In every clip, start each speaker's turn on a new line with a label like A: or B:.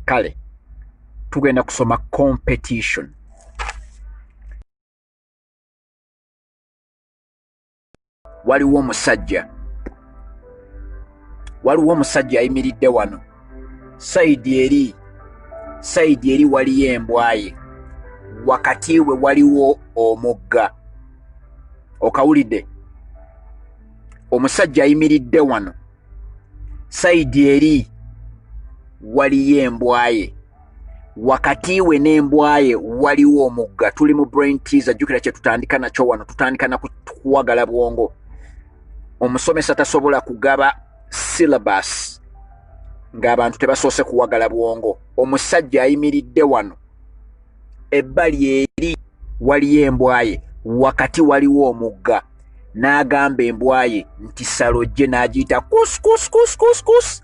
A: Kale tugenda kusoma competition. Waliwo omusajja ayimiridde wano. Side eri waliyo embwaye. Wakati we waliwo omugga. Okawulidde? Omusajja ayimiridde wano. Side eri waliyo embwaye. Wakati we n'embwaye waliwo omugga. Tuli mu brain teaser. Jjukira kye tutandika nakyo wano. Tutandika na kuwagala bwongo. Omusomesa tasobola kugaba syllabus ng'abantu tebasoose kuwagala bwongo. Omusajja ayimiridde wano. Ebbali eri waliyo embwaye. Wakati waliwo omugga. N'agamba embwaye nti salojje, n'agiyita kus kus kus kus kus.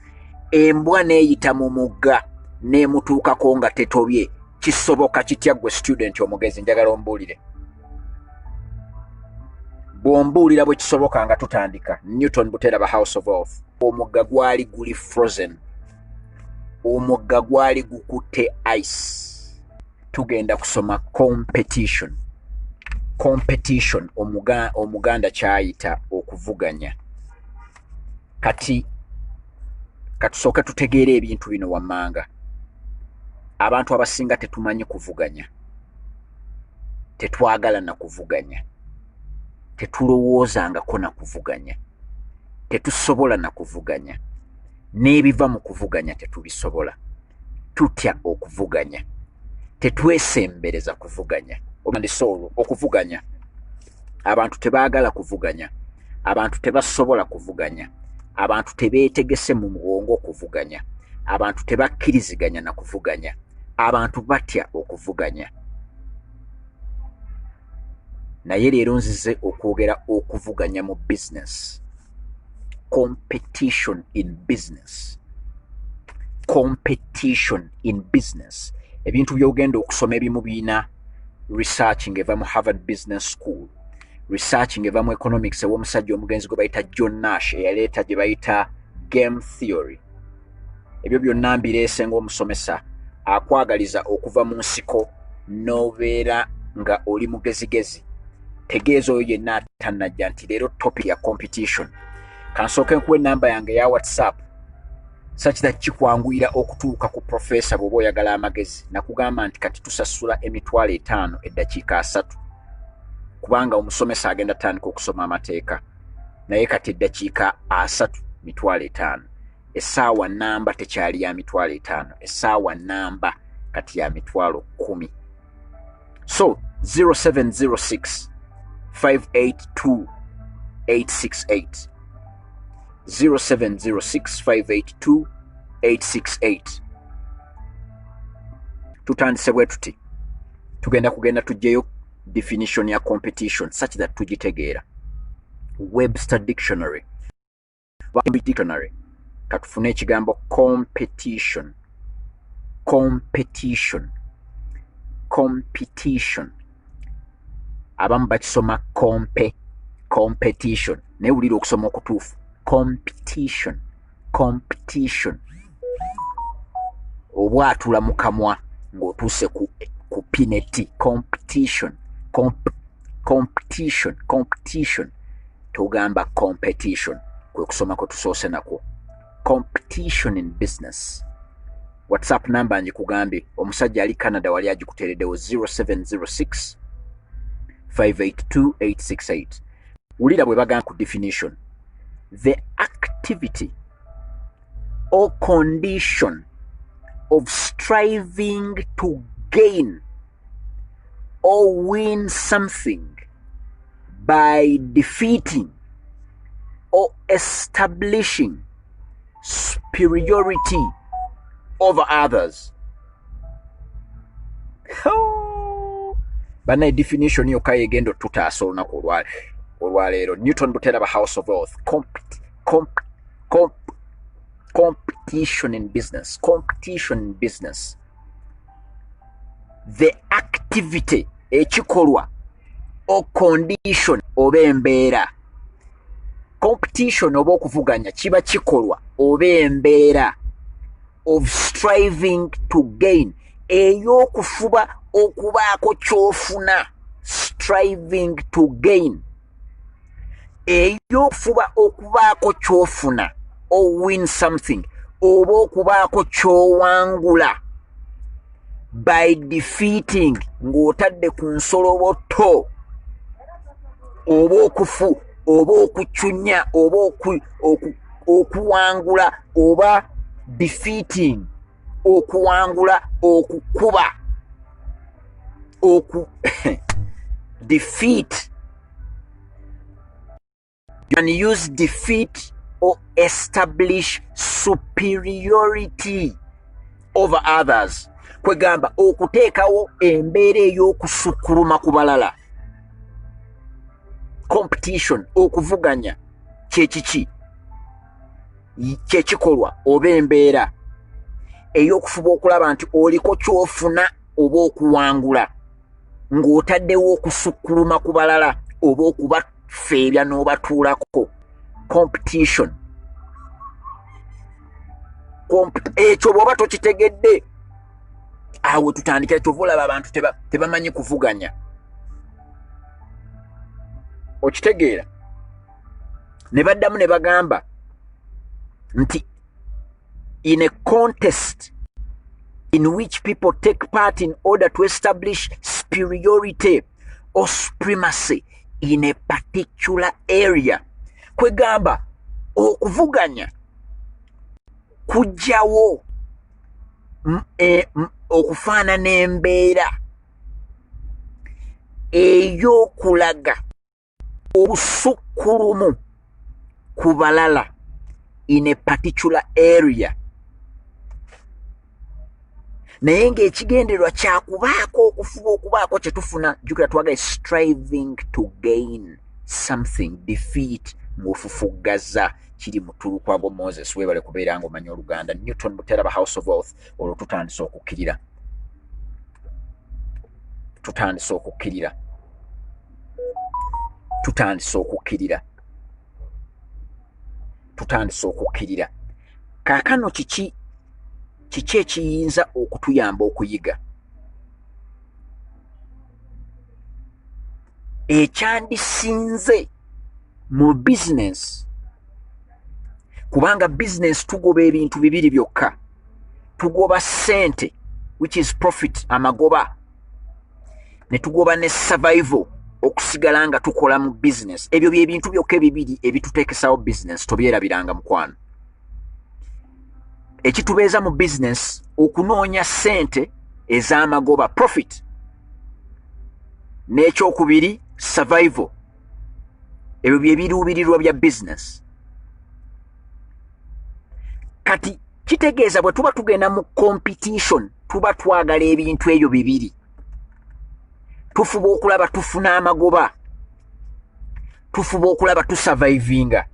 A: Embwa n'eyita mu mugga n'emutuukako nga tetobye. Kisoboka kitya gwe student omugezi? Njagala ombuulire. Bw'ombuulira bwe kisoboka nga tutandika. Newton Buteera House of Wealth. Omugga gwali guli frozen. Omugga gwali gukutte ice. Tugenda kusoma competition. Competition omuganda kyayita okuvuganya. Kati katusooke tutegeere ebintu bino wammanga. Abantu abasinga tetumanyi kuvuganya. Tetwagala na kuvuganya. Tetulowoozangako na kuvuganya. Tetusobola na kuvuganya. N'ebiva mu kuvuganya tetubisobola. Tutya okuvuganya. Tetwesembereza kuvuganya. Okuvuganya. Abantu tebaagala kuvuganya. Abantu tebasobola kuvuganya. Abantu tebeetegese mu mugongo okuvuganya. Abantu tebakkiriziganya na kuvuganya. Abantu batya okuvuganya. Naye leero nzize okwogera okuvuganya mu business. Competition in business. Competition in business. Ebintu by'ogenda okusoma ebimu biina researching eva mu Harvard Business School. Researching eva mu economics ew'omusajja omugenzi gwe bayita John Nash eyaleeta gye bayita game theory. Ebyo byonna mbireese ng'omusomesa akwagaliza okuva mu nsiko n'obeera nga oli mugezigezi. Tegeeza oyo yenna atannajja nti leero topic ya competition. Kansooke nkuwa ennamba yange ya WhatsApp such that kikwanguyira okutuuka ku professor bw'oba oyagala amagezi. Nakugamba nti kati tusasula $5 eddakiika 3. Kubanga omusomesa agenda tandika okusoma amateeka. Naye kati eddakiika 3 $5. Essaawa namba tekyali ya $5. Essaawa namba kati ya $10. So 0706 582 868. 0706 582 868. Tutandise bwe tuti. Tugenda tujjeyo definition ya competition such that tugitegeera. Webster Dictionary. Dictionary. Katufune ekigambo competition. Competition. Competition. Abamu bakisoma competition. Naye wulira okusoma okutuufu. Competition. Competition. Obwatula mu kamwa ng'otuuse ku pineti. Competition. Competition. Competition. Tugamba competition. Kwe kusoma kwe tusoose nakwo. Competition in business. WhatsApp number njikugambye. Omusajja ali Canada wali agikuteereddewo 0706 582 868. Wulira bwe bagamba ku definition. The activity or condition of striving to gain or win something by defeating or establishing superiority over others. Bana definition yokka egendo tutaasa olunaku olwaleero. Newton Buteera House of Wealth. Competition in business. Competition in business. The activity ekikolwa or condition oba embeera. Competition oba okuvuganya kiba kikolwa oba embeera of striving to gain. Ey'okufuba okubaako ky'ofuna. Striving to gain. Ey'okufuba okubaako ky'ofuna. Or win something. Oba okubaako ky'owangula. By defeating. Ng'otadde ku nsoloboto. Oba okufu. Oba okucunya. Oba okuwangula. Oba defeating. Okuwangula. Okukuba. Defeat. You can use defeat or establish superiority over others. Kwegamba okuteekawo embeera ey'okusukkuluma ku balala. Competition, okuvuganya kyekiki kyekikolwa oba embeera ey'okufuba okulaba nti oliko ky'ofuna oba okuwangula ng'otaddewo okusukkuluma ku balala oba okubafeebya n'obatuulako. Competition. Ekyo bw'oba tokitegedde awo tutandikira kyova olaba abantu tebamanyi kuvuganya. Okitegeera ne baddamu ne bagamba nti in a contest in which people take part in order to establish superiority or supremacy in a particular area. Kwegamba okuvuganya kujjawo okufaanana embeera ey'okulaga obusukkulumu ku balala in a particular area. Naye ng'ekigendererwa kyakubaako okufuba okubaako kye tufuna jjukira twagaye striving to gain something. Defeat ng'ofufuggaza kiri mu tulukwago Moses weebale kubeera ng'omanya Oluganda. Newton Buteraba House of Wealth olwo tutandise okukkirira. Tutandise okukkirira. Kaakano kiki ekiyinza okutuyamba okuyiga? Ekyandisinze mu business, kubanga business tugoba ebintu bibiri byokka. Tugoba ssente, which is profit, amagoba, ne tugoba ne survival, okusigala nga tukola mu business. Ebyo bye bintu byokka ebibiri ebituteekesawo business, tobyerabiranga mukwano. Ekitubeeza mu business okunoonya ssente ez'amagoba, profit, n'ekyokubiri survival. Ebyo bye biruubirirwa bya business. Kati kitegeeza bwe tuba tugenda mu competition tuba twagala ebintu ebyo bibiri. Tufuba okulaba tufuna amagoba. Tufuba okulaba tusurvivinga.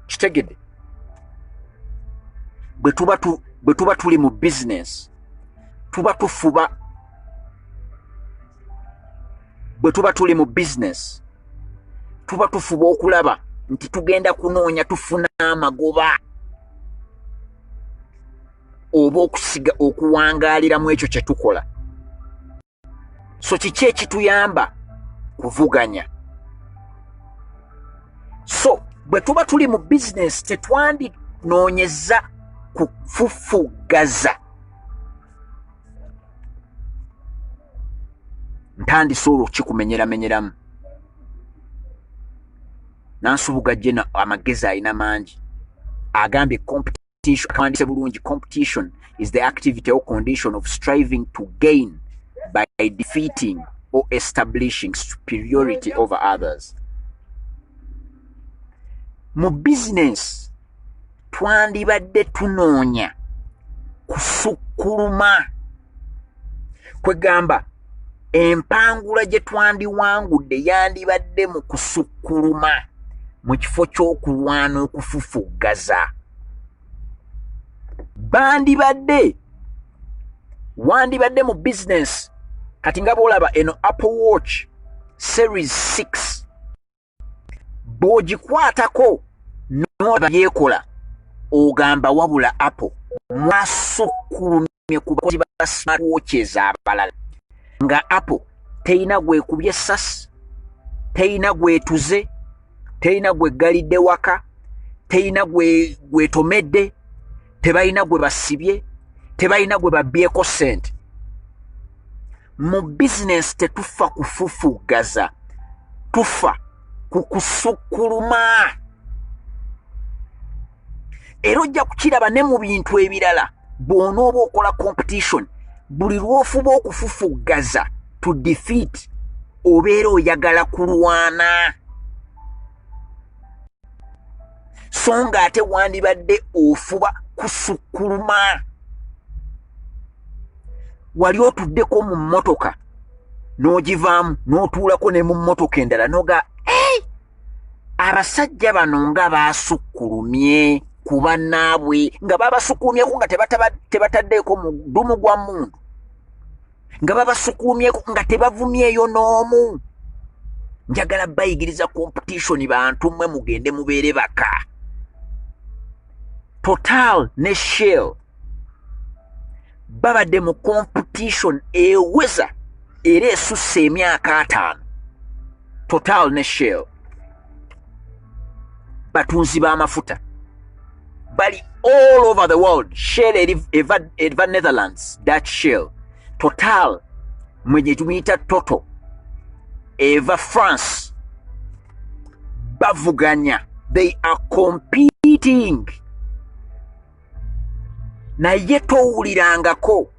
A: Kitegedde bwe tuba tuli mu business tuba tufuba. Bwe tuba tuli mu business tuba tufuba okulaba nti tugenda kunoonya tufuna amagoba oba okuwangaalira mu ekyo kye tukola. So kiki ekituyamba? Kuvuganya. So bwe tuba tuli mu business tetwandinoonyeza kufufuggaza. Ntandise olwo kikumenyeramenyeramu. Nansubuga jena amagezi alina mangi. Agambye competition, akawandise bulungi, competition is the activity or condition of striving to gain by defeating or establishing superiority over others. Mu business twandibadde tunoonya kusukkuluma. Kwegamba empangula gye twandiwangudde yandibadde mu kusukkuluma mu kifo ky'okulwana okufufuggaza. Wandibadde mu business kati nga bw'olaba eno Apple Watch Series 6 bw'ogikwatako n'olaba yeekola ogamba wabula Apple mwasukkulumye ku bakozi ba smartwatches abalala nga Apple teyina gwekubye essasi, teyina gwetuze, teyina gweggalidde waka, teyina gwetomedde, tebalina gwe basibye, tebalina gwe babbyeko ssente. Mu bizinesi tetufa kufufuggaza, tufa ku kusukkuluma. Era ojja kukiraba ne mu bintu ebirala bw'onooba okola competition, buli lw'ofuba okufufuggaza to defeat obeera oyagala kulwana. So ng'ate wandibadde ofuba kusukkuluma. Wali otuddeko mu mmotoka n'ogivaamu n'otuulako ne mu mmotoka endala n'oga abasajja bano nga baasukkulumye ku bannaabwe, nga babasukkulumyeko nga tebataddeeko mudumu gwa mmundu, nga babasukkulumyeko nga tebavumyeyo n'omu. Njagala bayigiriza competition bantu mmwe mugende mubeere baka. Total ne Shell babadde mu competition eweza era esusse emyaka 5. Total ne Shell batunzi b'amafuta bali all over the world. Shell eva Netherlands, Dutch Shell. Total mwenye tumiyita Toto eva France. Bavuganya, they are competing. Naye towulirangako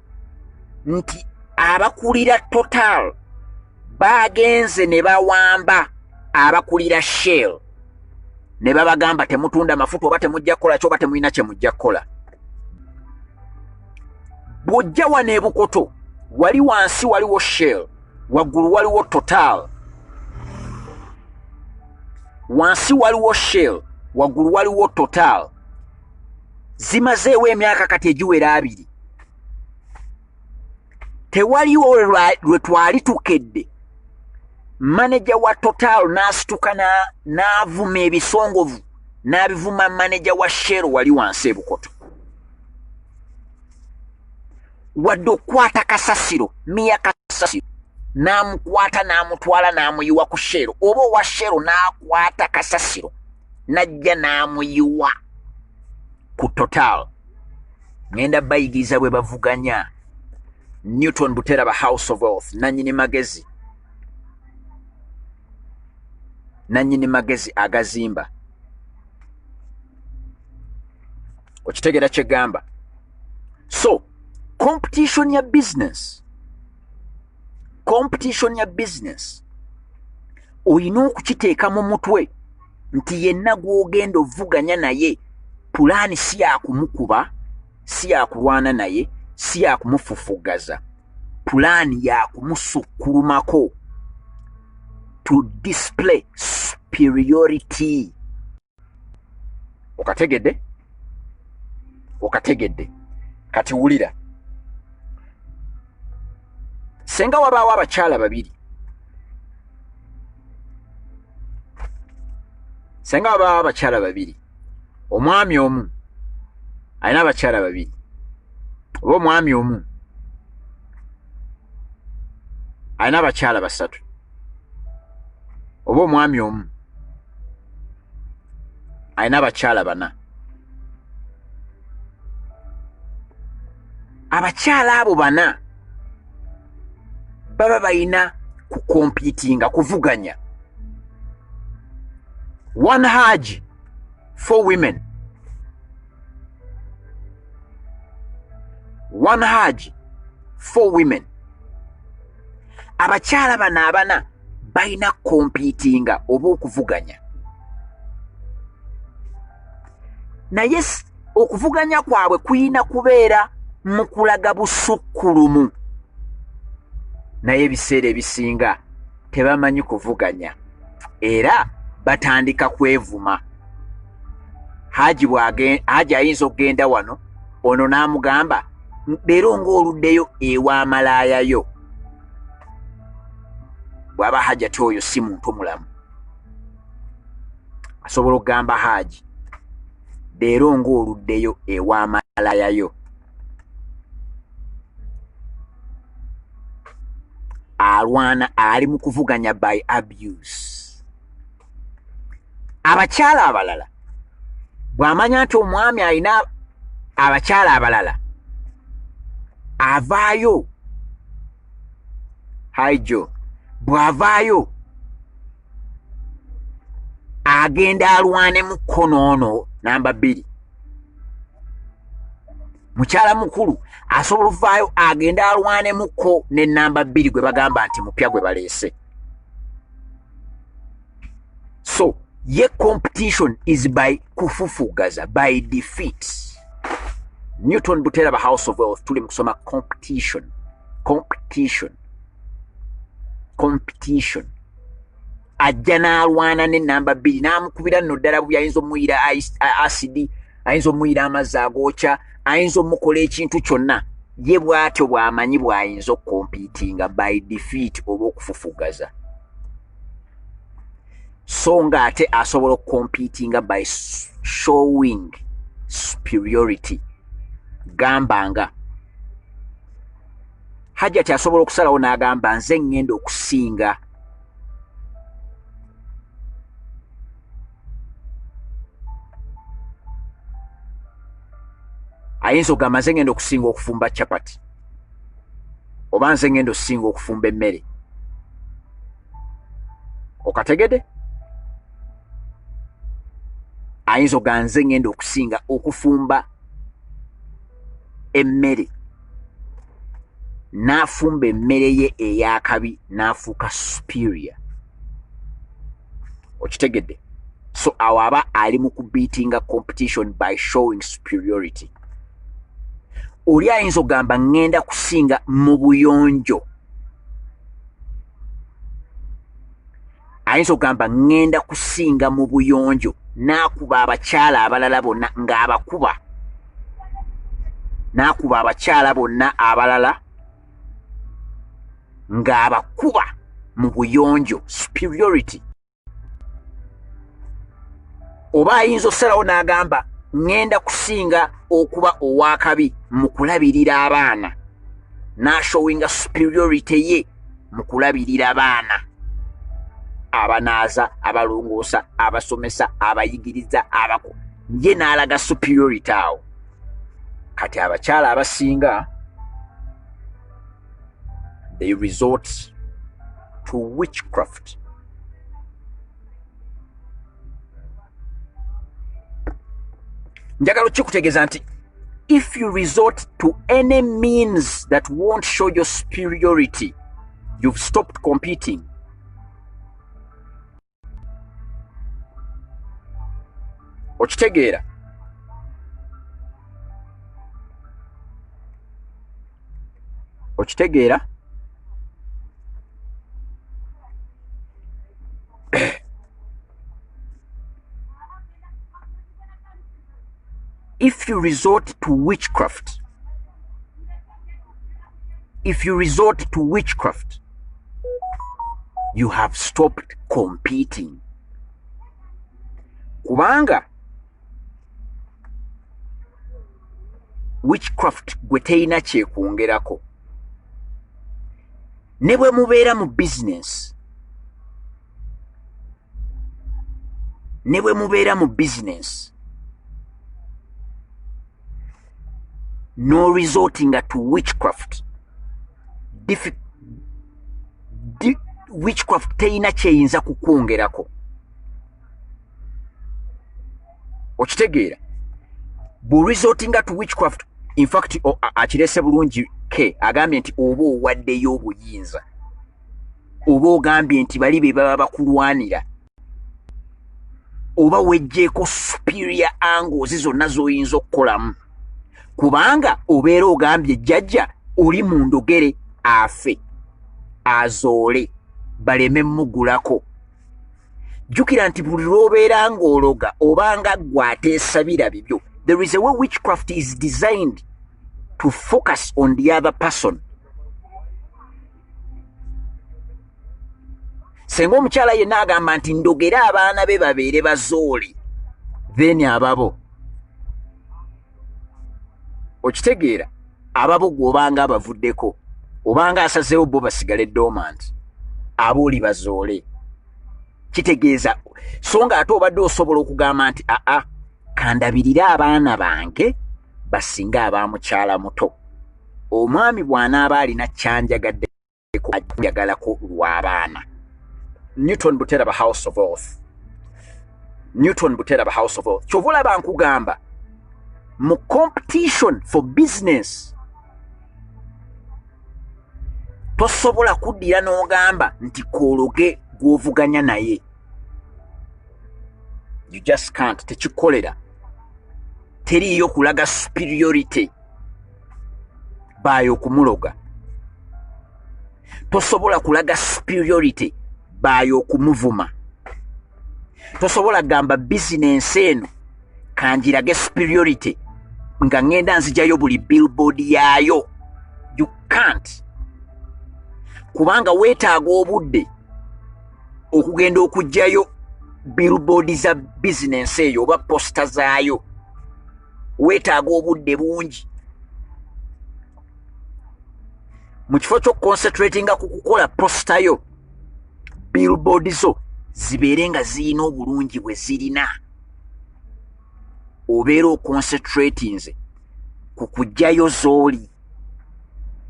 A: nti abakulira Total bagenze ne bawamba abakulira Shell ne babagamba temutunda mafuta oba temujja kukola kyo oba temulina kye mujja kukola. Bw'ojja wano e Bukoto wali wansi waliwo Shell, waggulu waliwo Total. Wansi waliwo Shell, waggulu waliwo Total. Zimazeewo emyaka kati egiwera 2. Tewaliwo lwe twali tukedde manager wa Total n'asituka n'avuma ebisongovu n'abivuma manager wa Shell wali wansi e Bukoto. Wadde okukwata kasasiro, Mia Kasasiro n'amukwata n'amutwala n'amuyiwa ku Shell, oba owa Shell n'akwata kasasiro n'ajja n'amuyiwa ku Total. Ngenda bayigiriza bwe bavuganya. Newton Buteraba House of Wealth, nannyini magezi agazimba. Okitegera kye gamba. So competition ya business oyina okukiteeka mu mutwe nti yenna gw'ogenda ovuganya naye pulaani si yakumukuba, si yakulwana naye, si yakumufufuggaza. Pulaani yakumusukkulumako to display superiority. Okategedde? Kati wulira. Senga wabaawo abakyala babiri. Omwami omu alina abakyala 2. Oba omwami omu alina abakyala 3. Oba omwami omu alina abakyala 4. Abakyala abo 4 baba balina kukompitinga, kuvuganya. One Hajj, 4 women. One Hajj, 4 women. Abakyala bano 4 balina kompitinga oba okuvuganya. Naye okuvuganya kwabwe kuyina kubeera mu kulaga busukkulumu. naye ebiseera ebisinga tebamanyi kuvuganya era batandika kwevuma. Haji ayinza okugenda wano ono n'amugamba leero ng'oluddeyo ew'amalaayayo. Bw'aba Haji ati oyo si muntu mulamu. Asobola okugamba Haji leero ng'oluddeyo ew'amalaayayo. Alwana ali mu kuvuganya by abuse. Abakyala abalala bw'amanya nti omwami alina abakyala abalala avaayo. Haijo bw'avaayo agenda alwanemukko n'ono namba 2. Mukyala mukulu asobola okuvaayo agenda alwanemukko ne namba 2 gwe bagamba nti mupya gwe baleese. So ye competition is by kufufugaza, by defeat. Newton Butera ba House of Wealth tuli mukusoma competition. Ajja n'alwana ne namba 2 n'amukubira nno ddala bwe ayinza omuyira acid, ayinza omuyira amazzi agookya, ayinza omukola ekintu kyonna. Ye bw'atyo bw'amanyi bw'ayinza okukompitinga by defeat oba okufufugaza. So ng'ate asobola okukompitinga by showing superiority. Gambanga Haji ati asobola okusalawo n'agamba nze ngenda okusinga. Ayinza okugamba nze ngenda okusinga okufumba chapati oba nze ngenda okusinga okufumba emmere. Okategede? Ayinza okugamba nze ngenda okusinga okufumba emmere, n'afumba emmere ye ey'akabi n'afuuka superior. Okitegedde? So awo aba ali mu kubeatinga competition by showing superiority. Oli ayinza okugamba ngenda kusinga mu buyonjo. Ayinza okugamba ngenda kusinga mu buyonjo n'akuba abakyala abalala bonna ng'abakuba. N'akuba abakyala bonna abalala ng'abakuba mu buyonjo, superiority. Oba ayinza okusalawo n'agamba ngenda kusinga okuba ow'akabi mu kulabirira abaana, n'ashowinga superiority ye mu kulabirira abaana. Abanaaza, abalongoosa, abasomesa, abayigiriza, ye n'alaga superiority awo. Kati abakyala abasinga they resort to witchcraft. Njagala kikutegeeza nti if you resort to any means that won't show your superiority, you've stopped competing. Okitegeera? Okitegeera? If you resort to witchcraft, you have stopped competing. Kubanga witchcraft gwe teina kyekwongerako. Ne bwe mubeera mu business, no resorting to witchcraft. Witchcraft teina kyeyinza kukwongerako. Okitegeera? Bu resorting to witchcraft, in fact, akirese bulungi ke agambye nti oba owaddeyo obuyinza, oba ogambye nti bali be baba bakulwanira, oba wejjeeko superior angles zonna z'oyinza okukolamu, kubanga obeera ogambye jjajja oli mu ndogere afe. azoole baleme mugulako. Jukira nti buli lw'obeera ng'ologa obanga gwe ateesabira bibyo. There is a way witchcraft is designed to focus on the other person. Senga omukyala yenna agamba nti ndogera abaana be babeere bazoole, then ababo okitegeera, ababo gw'obanga abavuddeko obanga asazeewo bo basigale dormant, abo oli bazoole. Kitegeeza so nga ate obadde osobola okugamba nti kandabirira abaana bange basinga abamukyala muto. Omwami bw'anaaba alina kyanjagaddeko ajagalako lw'abaana. Newton Buteraba House of Oath. Newton Buteraba House of Oath. Kyova olaba nkugamba mu competition for business tosobola kuddira n'ogamba nti koologe gw'ovuganya naye. You just can't. Tekikolera. Teriyo kulaga superiority bayo kumuloga. Tosobola kulaga superiority bayo kumuvuma. Tosobola gamba business eno kanjirage superiority nga ngenda nzijayo buli billboard yayo. You can't. Kubanga weetaaga obudde okugenda okujjayo billboard za business eyo oba posta zaayo. Weetaaga obudde bungi. Mu kifo ky'okuconcentratinga ku kukola posta yo, billboard zo zibeere nga zirina obulungi bwe zirina. Obeera oconcentratinze ku kujjayo zooli.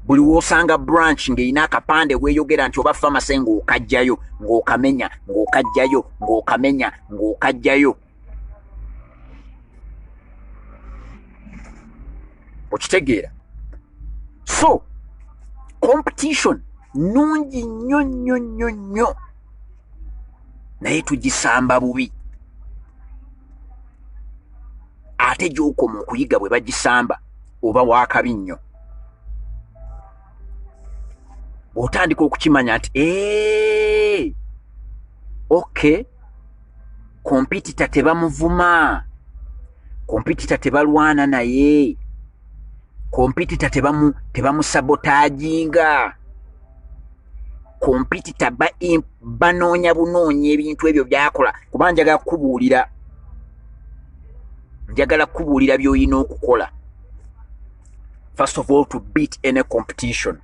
A: Buli w'osanga branch ng'erina akapande weeyogera nti oba famase ng'okajjayo ng'okamenya ng'okajjayo ng'okamenya ng'okajjayo. Okitegeera? So competition nungi nnyo nnyo nnyo nnyo, naye tugisamba bubi. Ate gy'okoma okuyiga bwe bagisamba oba waakabi nnyo. Otandika okukimanya nti okay, competitor tebamuvuma, competitor tebalwana naye, competitor tebamusabotaginga, competitor banoonya bunoonya ebintu ebyo byakola. Kuba njagala kukubuulira by'olina okukola. First of all, to beat any competition.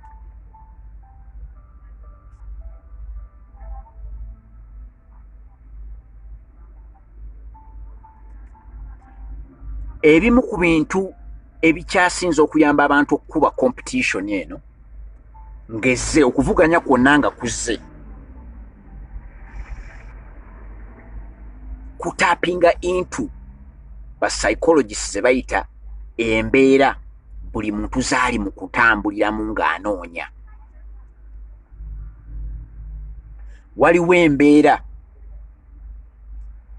A: Ebimu ku bintu ebikyasinza okuyamba abantu okukuba competition eno ngezze okuvuganya kwonna nga kuzze, kutapinga into ba psychologists ze bayita embeera buli muntu zaali mu kutambuliramu ng'anoonya.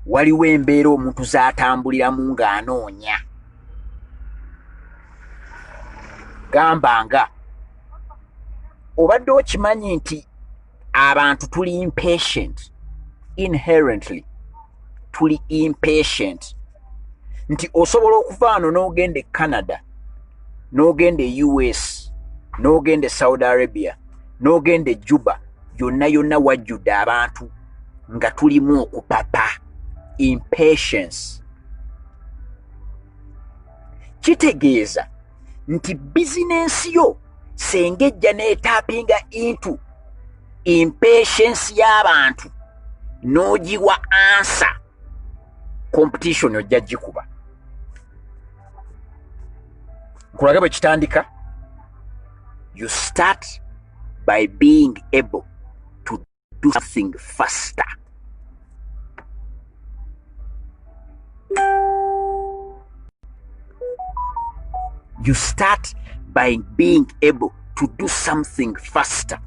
A: Waliwo embeera omuntu z'atambuliramu ng'anoonya. Gamba nga obadde okimanyi nti abantu tuli impatient, inherently tuli impatient, nti osobola okuva wano n'ogenda e Canada, n'ogenda e US, n'ogenda e Saudi Arabia, n'ogenda e Juba, yonna wajjudde abantu nga tulimu okupapa. Impatience. Kitegeeza nti bizinensi yo sengejja n'etapinga into impatience y'abantu n'ogiwa answer, competition ojja gikuba. Nkulaga bwe kitandika. You start by being able to do something faster. You start by being able to do something faster.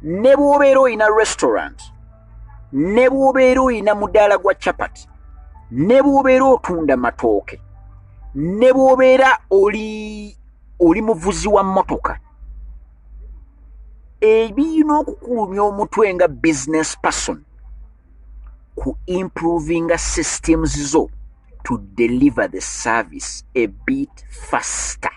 A: Ne bw'obeera olina restaurant, ne bw'obeera olina mudaala gwa chapati, ne bw'obeera otunda matooke, ne bw'obeera oli muvuzi wa mmotoka, ebiyina okukulumya omutwe nga business person ku improvinga systems zo to deliver the service a bit faster.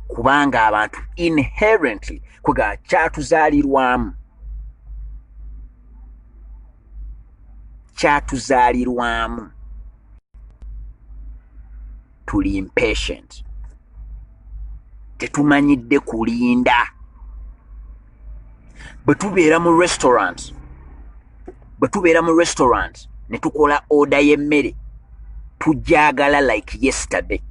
A: Kubanga abantu inherently kwega kyatuzaalirwamu tuli impatient, tetumanyidde kulinda. Bwe tubeera mu restaurant ne tukola order y'emmere tujagala like yesterday.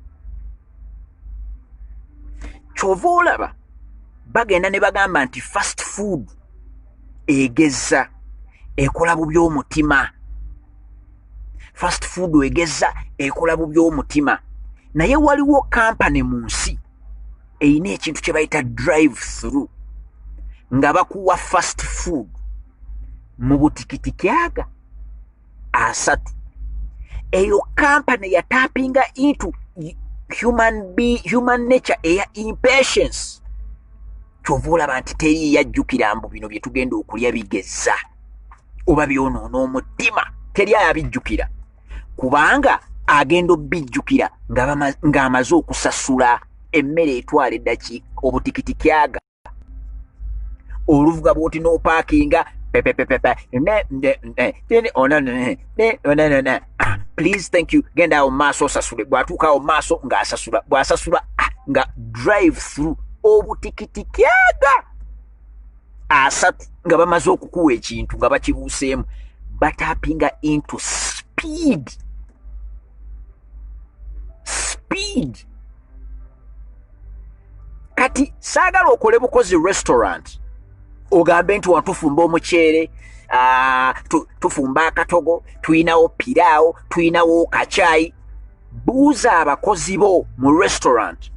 A: Kyova olaba bagenda ne bagamba nti fast food egeza ekola bubi omutima. Fast food egeza ekola bubi omutima. Naye waliwo kampani mu nsi eyina ekintu kye bayita drive through nga bakuwa fast food mu butikitiki aga 3. Eyo kampani ya tappinga into human nature eya impatience. Kyova olaba nti teri yajjukira mbu bino bye tugenda okulya bigeza oba byonoona omutima, teri ayabijjukira kubanga agenda obijjukira ng'amaze okusasula emmere etwala eddakiika obutikitiki aga. Oluvuga bw'oti n'opaakinga please thank you genda awo maaso osasule. Bw'atuuka awo maaso ng'asasula, bw'asasula nga drive through obutikitiki aga 3 nga bamaze okukuwa ekintu nga bakibuuseemu. Batappinga into speed. Kati saagala okole bukozi restaurant ogambe nti watufumba omuceere, tufumba akatogo, tuyinawo piraawo, tuyinawo kachayi. Buuza abakozi bo mu restaurant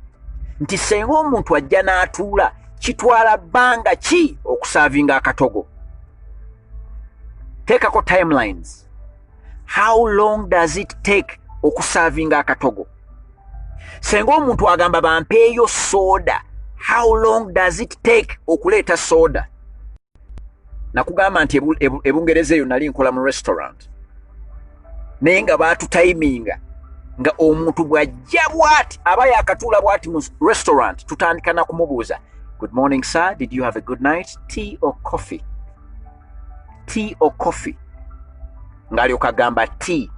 A: nti senga omuntu ajja n'atuula kitwala bbanga ki okusaavinga akatogo? Teekako timelines. How long does it take okusaavinga akatogo? Senga omuntu agamba bampeeyo soda, how long does it take okuleeta soda? Nakugamba nti ebungereza eyo nali nkola mu restaurant naye nga baatutiminga nga omuntu bw'ajja bw'ati aba yaakatuula bw'ati mu restaurant tutandika na kumubuuza, good morning sir, did you have a good night? Tea or coffee? Ng'alyoka agamba tea,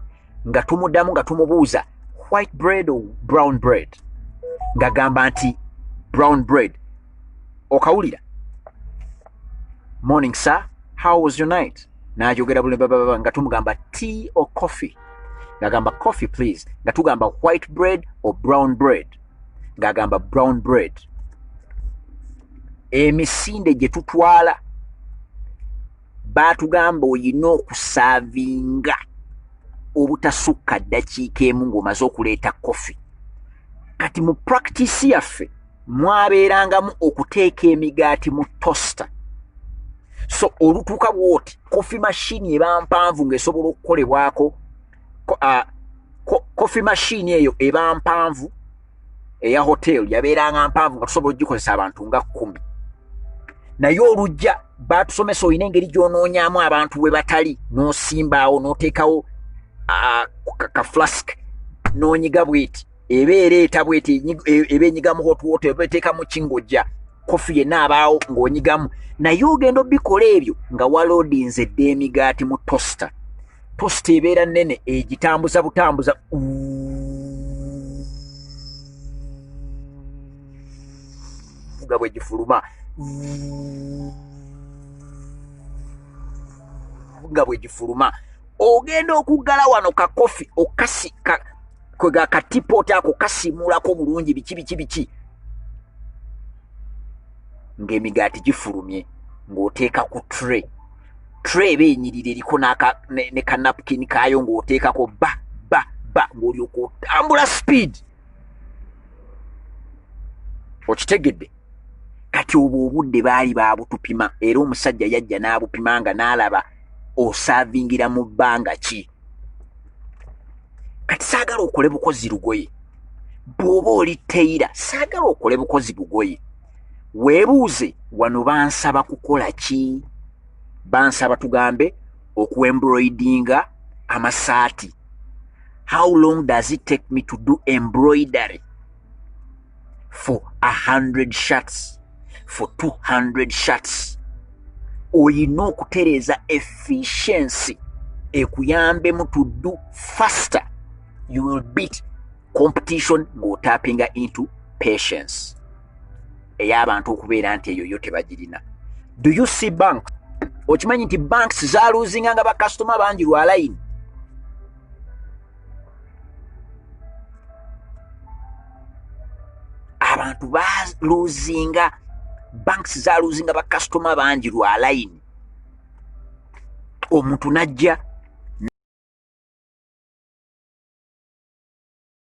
A: nga tumuddamu nga tumubuuza white bread or brown bread? Ng'agamba nti brown bread. Okawulira? Morning sir, how was your night? N'ayogera buli nga tumugamba tea or coffee? Ng'agamba coffee please. Nga tugamba white bread or brown bread? Ng'agamba brown bread. Emisinde gye tutwala baatugamba oyina okusaavinga obutasukka ddakiika emu ng'omaze okuleeta coffee. Kati mu practice yaffe mwabeerangamu okuteeka emigaati mu toaster. So olutuuka bw'oti coffee machine eba mpanvu ng'esobola okukolebwako. Coffee machine eyo eba mpanvu eya hotel yabeeranga mpanvu nga tusobola ogikozesa abantu nga 10. Naye olujja baatusomesa olina engeri gy'onoonyaamu abantu we batali, n'osimbaawo n'oteekawo ka flask n'onyiga bw'eti eba ereeta bw'eti eba enyiga mu hot water eba eteeka mu kingojja kofi yenna abaawo ng'onyigamu. Naye ogenda obikola ebyo nga waloodinze dda emigaati mu toaster. Toaster ebeera nnene egitambuza butambuza nga bwe gifuluma ogenda okuggala wano ka kofi okasi kwega katipooti ako kasimulako bulungi biki ng'emigaati gifulumye ng'oteeka ku tray eba enyirira eriko ne kanapukini kaayo ng'oteekako ba ng'olyoka otambula speed. Okitegedde? Kati obwo obudde baali baabutupima era omusajja yajja n'abupima nga n'alaba osaavingira mu bbanga ki. Kati saagala okole bukozi lugoye. Bw'oba oli teyira saagala okole bukozi lugoye. weebuuze wano bansaba kukola ki? Bansaba tugambe okuembroidinga amasaati. How long does it take me to do embroidery? For 100 shirts, for 200 shirts. Oyina okutereeza efficiency ekuyambemu to do faster. You will beat competition ng'otappinga into patience. Ey'abantu okubeera nti eyo yo tebagirina. Do you see banks? Okimanyi nti banks zaaluuzinga nga bakasitoma bangi lwa line. Abantu baaluuzinga, banks zaaluuzinga bakasitoma bangi lwa line. Omuntu najja